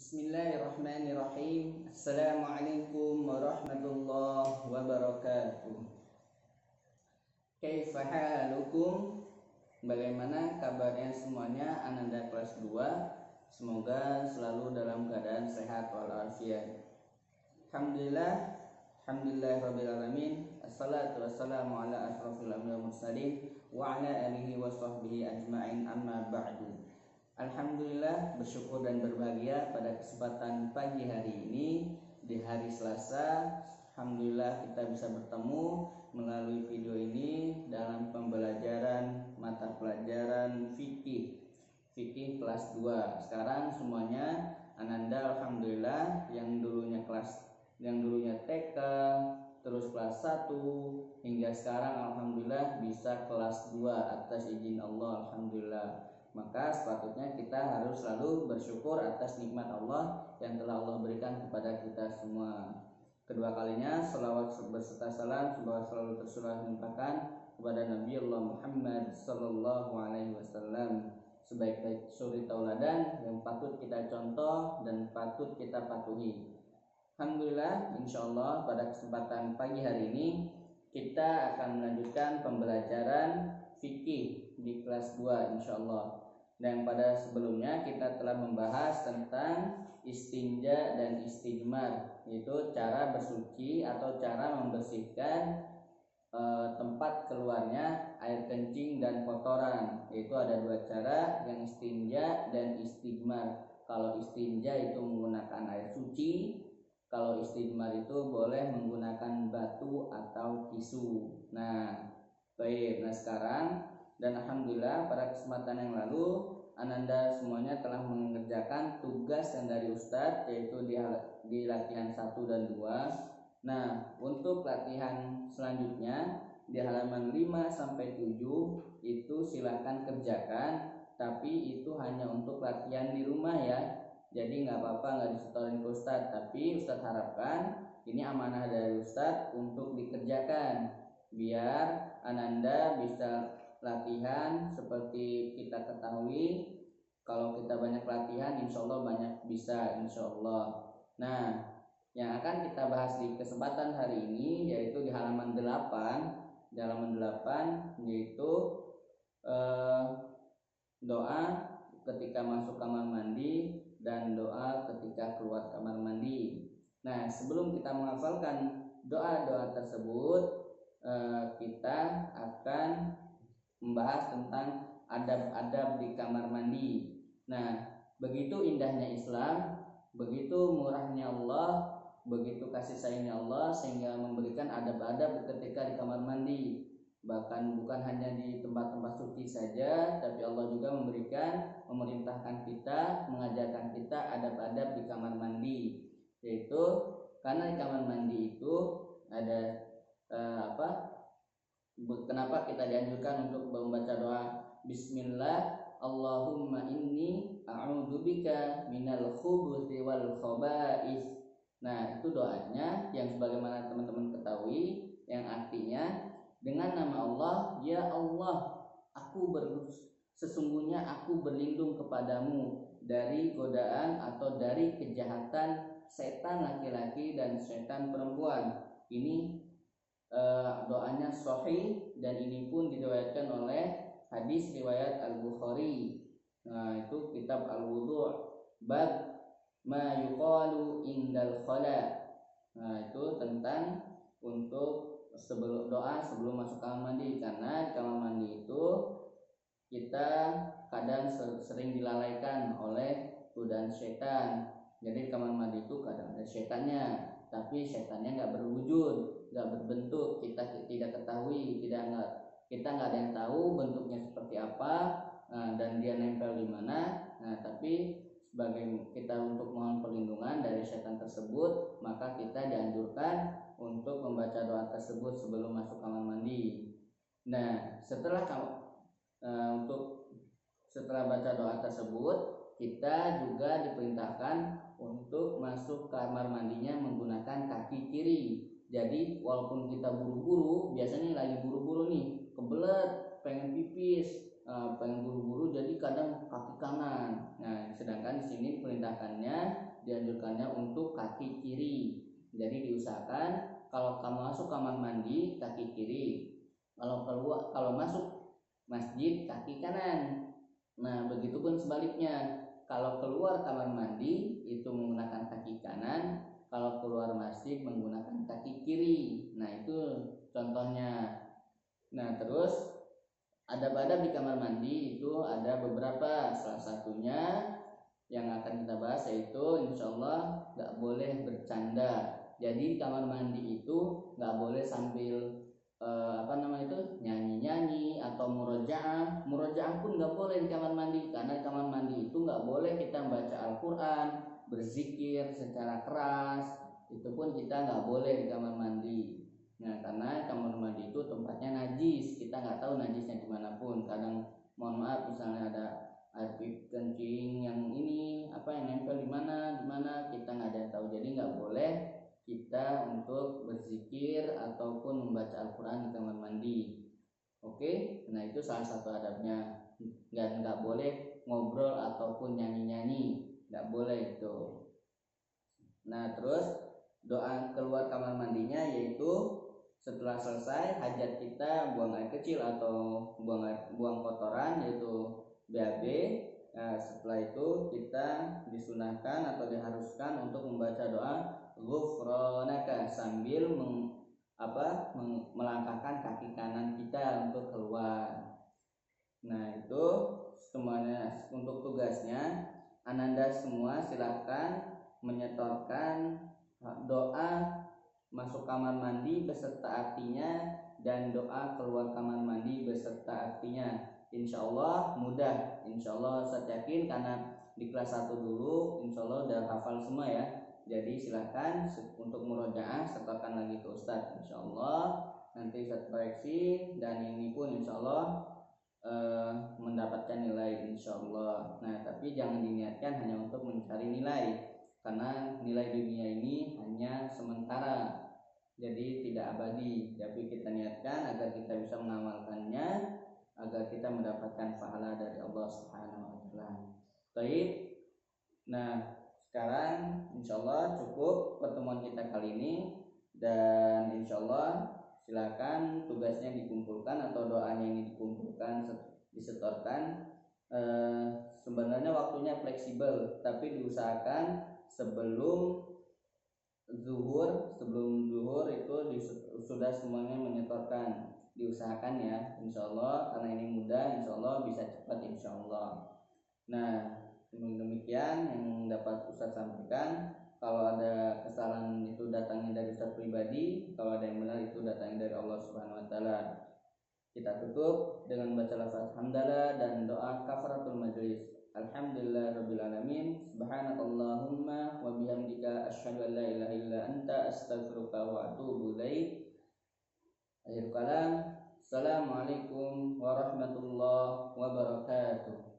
Bismillahirrahmanirrahim. Assalamualaikum warahmatullahi wabarakatuh. Kaifa halukum? Bagaimana kabarnya semuanya? Ananda kelas 2. Semoga selalu dalam keadaan sehat walafiat. Alhamdulillah, alhamdulillahirabbil alamin. Assalatu wassalamu ala asrofil anbiya'i wal mursalin wa ala alihi wa sahbihi ajma'in, amma ba'du. Alhamdulillah, bersyukur dan berbahagia pada kesempatan pagi hari ini di hari Selasa. Alhamdulillah kita bisa bertemu melalui video ini dalam pembelajaran mata pelajaran fikih kelas 2. Sekarang semuanya Ananda alhamdulillah yang dulunya TK, terus kelas 1 hingga sekarang alhamdulillah bisa kelas 2 atas izin Allah, alhamdulillah. Maka sepatutnya kita harus selalu bersyukur atas nikmat Allah yang telah Allah berikan kepada kita semua. Kedua kalinya selawat beserta salam semoga selalu tercurah limpahkan kepada Nabi Allah Muhammad sallallahu alaihi wasallam, sebaik-baik suri tauladan yang patut kita contoh dan patut kita patuhi. Alhamdulillah, insyaallah pada kesempatan pagi hari ini kita akan melanjutkan pembelajaran fikih di kelas 2 insyaallah. Dan pada sebelumnya kita telah membahas tentang istinja dan istijmar, yaitu cara bersuci atau cara membersihkan tempat keluarnya air kencing dan kotoran. Yaitu ada dua cara, yang istinja dan istijmar. Kalau istinja itu menggunakan air suci, kalau istijmar itu boleh menggunakan batu atau tisu. Nah, baik. Nah sekarang dan alhamdulillah pada kesempatan yang lalu Ananda semuanya telah mengerjakan tugas yang dari Ustadz, yaitu di latihan 1 dan 2. Nah, untuk latihan selanjutnya di halaman 5 sampai 7 itu silakan kerjakan, tapi itu hanya untuk latihan di rumah ya. Jadi nggak apa-apa nggak disetorin ke Ustadz, tapi Ustadz harapkan ini amanah dari Ustadz untuk dikerjakan biar Ananda bisa latihan. Seperti kita ketahui, kalau kita banyak latihan insya Allah banyak bisa insya Allah. Nah, yang akan kita bahas di kesempatan hari ini yaitu di halaman 8. Di halaman 8 yaitu doa ketika masuk kamar mandi dan doa ketika keluar kamar mandi. Nah, sebelum kita menghafalkan doa-doa tersebut, kita akan membahas tentang adab-adab di kamar mandi. Nah, begitu indahnya Islam, begitu murahnya Allah, begitu kasih sayangnya Allah sehingga memberikan adab-adab ketika di kamar mandi. Bahkan bukan hanya di tempat-tempat suci saja, tapi Allah juga memerintahkan kita, mengajarkan kita adab-adab di kamar mandi. Yaitu karena di kamar mandi itu ada kenapa kita dianjurkan untuk membaca doa Bismillah Allahumma inni a'udzubika minal khubuthi wal khaba'is. Nah, itu doanya yang sebagaimana teman-teman ketahui, yang artinya dengan nama Allah, ya Allah, sesungguhnya aku berlindung kepadamu dari godaan atau dari kejahatan setan laki-laki dan setan perempuan. Ini doanya sahih dan ini pun diriwayatkan oleh hadis riwayat Al-Bukhari. Nah, itu kitab Al-Wudu' bab ma yuqalu indal khala. Nah, itu tentang untuk doa sebelum masuk kamar mandi, karena di kamar mandi itu kita kadang sering dilalaikan oleh godaan setan. Jadi di kamar mandi itu kadang ada setannya, tapi setannya nggak berwujud, nggak berbentuk, kita tidak ketahui, kita nggak ada yang tahu bentuknya seperti apa, dan dia nempel di mana. Nah, tapi sebagai kita untuk mohon perlindungan dari setan tersebut, maka kita dianjurkan untuk membaca doa tersebut sebelum masuk kamar mandi. Nah, setelah baca doa tersebut, kita juga diperintahkan untuk masuk kamar mandinya menggunakan kaki kiri. Jadi walaupun kita buru-buru, biasanya lagi buru-buru nih, kebelet, pengen pipis, pengen buru-buru jadi kadang kaki kanan. Nah, sedangkan di sini perintahkannya dianjurkannya untuk kaki kiri. Jadi diusahakan kalau kamu masuk kamar mandi kaki kiri, kalau masuk masjid kaki kanan. Nah, begitupun sebaliknya, kalau keluar kamar mandi itu menggunakan kaki kanan, kalau keluar masjid menggunakan kaki kiri. Nah, itu contohnya. Nah, terus adab-adab di kamar mandi itu ada beberapa. Salah satunya yang akan kita bahas yaitu insya Allah nggak boleh bercanda. Jadi kamar mandi itu nggak boleh sambil nyanyi-nyanyi atau murojaah. Murojaah pun nggak boleh di kamar mandi, karena di kamar mandi itu nggak boleh kita membaca Al-Quran, berzikir secara keras. Itu pun kita nggak boleh di kamar mandi. Nah, karena kamar mandi itu tempatnya najis, kita nggak tahu najisnya dimanapun. Kadang mohon maaf misalnya ada air kencing yang yang nempel di mana kita nggak ada tahu. Jadi nggak boleh kita untuk berzikir ataupun membaca Al-Quran di kamar mandi. Oke, nah itu salah satu adabnya. Nggak boleh ngobrol ataupun nyanyi-nyanyi, nggak boleh itu. Nah, terus doa keluar kamar mandinya yaitu setelah selesai hajat kita, buang air kecil atau buang kotoran yaitu BAB. Nah, setelah itu kita disunahkan atau diharuskan untuk membaca doa ghufranaka sambil melangkahkan kaki kanan kita untuk keluar. Nah, itu semuanya untuk tugasnya. Ananda semua silakan menyetorkan doa masuk kamar mandi beserta artinya dan doa keluar kamar mandi beserta artinya. Insya Allah mudah. Insya Allah saya yakin karena di kelas 1 dulu insya Allah udah hafal semua ya. Jadi silahkan untuk murojaah setorkan lagi ke Ustadz. Insya Allah nanti saya koreksi dan ini pun insya Allah mendapatkan nilai insya Allah. Nah, tapi jangan diniatkan hanya untuk mencari nilai, karena nilai dunia ini hanya sementara, jadi tidak abadi. Tapi kita niatkan agar kita bisa mengamalkannya, agar kita mendapatkan pahala dari Allah Subhanahu wa taala. Baik. Nah, sekarang insya Allah cukup pertemuan kita kali ini, dan insya Allah silakan tugasnya dikumpulkan atau doanya ini dikumpulkan, disetorkan. Sebenarnya waktunya fleksibel, tapi diusahakan sebelum zuhur itu sudah semuanya menyetorkan, diusahakan ya insya Allah, karena ini mudah, insya Allah bisa cepat insya Allah. Nah, demikian yang dapat Ustaz sampaikan. Kalau ada kesalahan itu datangnya dari Ustaz pribadi, kalau ada yang benar itu datangnya dari Allah Subhanahu wa taala. Kita tutup dengan baca lafaz hamdalah dan doa kafaratul majlis. Alhamdulillahirabbil alamin. Subhanakallahumma wa bihamdika asyhadu an la ilaha illa anta astaghfiruka wa atubu ilaik. Akhir kalam. Assalamualaikum warahmatullahi wabarakatuh.